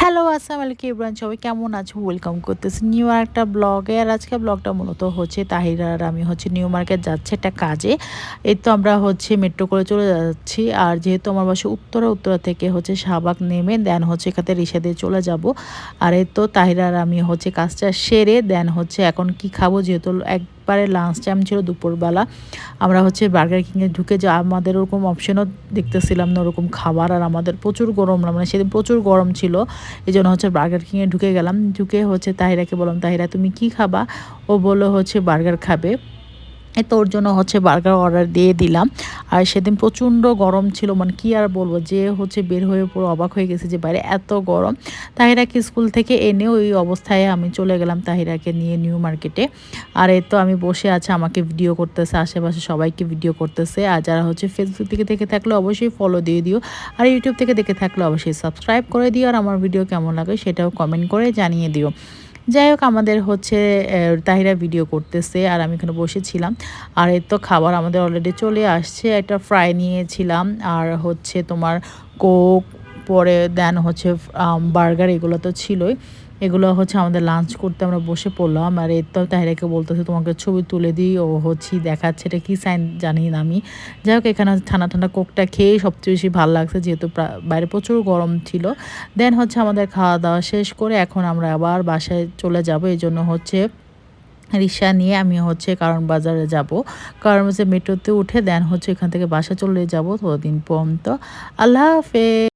Hello, আসসালামু আলাইকুম everyone, সবাই কেমন আছো? ওয়েলকাম করতেছি নিউ একটা ব্লগে। আর আজকে ব্লগটা মূলত হচ্ছে তাহিরা আর আমি হচ্ছে নিউ মার্কেট যাচ্ছি একটা কাজে। এই তো আমরা হচ্ছে মেট্রো করে চলে যাচ্ছি। আর যেহেতু আমার বাসা উত্তরা থেকে হচ্ছে শাহবাগ নেমে দেন হচ্ছে এখানে রিক্সা দিয়ে চলে যাব। আর এই তো তাহিরা আর আমি হচ্ছে কাজটা সেরে দেন হচ্ছে এখন কি খাবো, যেহেতু একবারে লাঞ্চ টাইম ছিল দুপুরবেলা। আমরা হচ্ছে বার্গার কিংয়ে ঢুকে যা আমাদের ওরকম অপশনও দেখতেছিলাম না ওরকম খাবার। আর আমাদের প্রচুর গরম, মানে সেদিন প্রচুর গরম ছিল, এই জন্য হচ্ছে বার্গার কিংয়ে ঢুকে গেলাম। ঢুকে হচ্ছে তাহিরাকে বললাম, তাহিরা তুমি কি খাবা? ও বললো হচ্ছে বার্গার খাবে। এই তো ওর জন্য হচ্ছে বার্গার অর্ডার দিয়ে দিলাম। আর সেদিন প্রচণ্ড গরম ছিল, মানে কি আর বলবো, যে হচ্ছে বের হয়ে পুরো অবাক হয়ে গেছে যে বাইরে এত গরম। তাহিরাকে স্কুল থেকে এনে ওই অবস্থায় আমি চলে গেলাম তাহিরাকে নিয়ে নিউ মার্কেটে। আর এই তো আমি বসে আছে, আমাকে ভিডিও করতেছে, আশেপাশে সবাইকে ভিডিও করতেছে। আর যারা হচ্ছে ফেসবুক থেকে দেখে থাকলে অবশ্যই ফলো দিয়ে দিও, আর ইউটিউব থেকে দেখে থাকলে অবশ্যই সাবস্ক্রাইব করে দিও। আর আমার ভিডিও কেমন লাগে সেটাও কমেন্ট করে জানিয়ে দিও। যাই হোক, আমাদের হচ্ছে তাহিরা ভিডিও করতেছে আর আমি এখানে বসেছিলাম। আর এর তো খাবার আমাদের অলরেডি চলে আসছে। একটা ফ্রাই নিয়েছিলাম আর হচ্ছে তোমার কোক, পরে দেন হচ্ছে বার্গার, এগুলো তো ছিলই। এগুলো হচ্ছে আমাদের লাঞ্চ করতে আমরা বসে পড়লাম। আর এর তো তাহিরাকে বলতেছে তোমাকে ছবি তুলে দিই, ও হচ্ছে দেখাচ্ছে এটা কী সাইন জানি না আমি। যাই হোক, এখানে ঠান্ডা ঠান্ডা কোকটা খেয়েই সবচেয়ে বেশি ভালো লাগছে, যেহেতু বাইরে প্রচুর গরম ছিল। দেন হচ্ছে আমাদের খাওয়া দাওয়া শেষ করে এখন আমরা আবার বাসায় চলে যাব। এই জন্য হচ্ছে রিক্সা নিয়ে আমি হচ্ছে কারণ বাজারে যাব। কারণ হচ্ছে মেট্রোতে উঠে দেন হচ্ছে এখান থেকে বাসা চলে যাব। ততদিন পর্যন্ত আল্লাহ হাফেজ।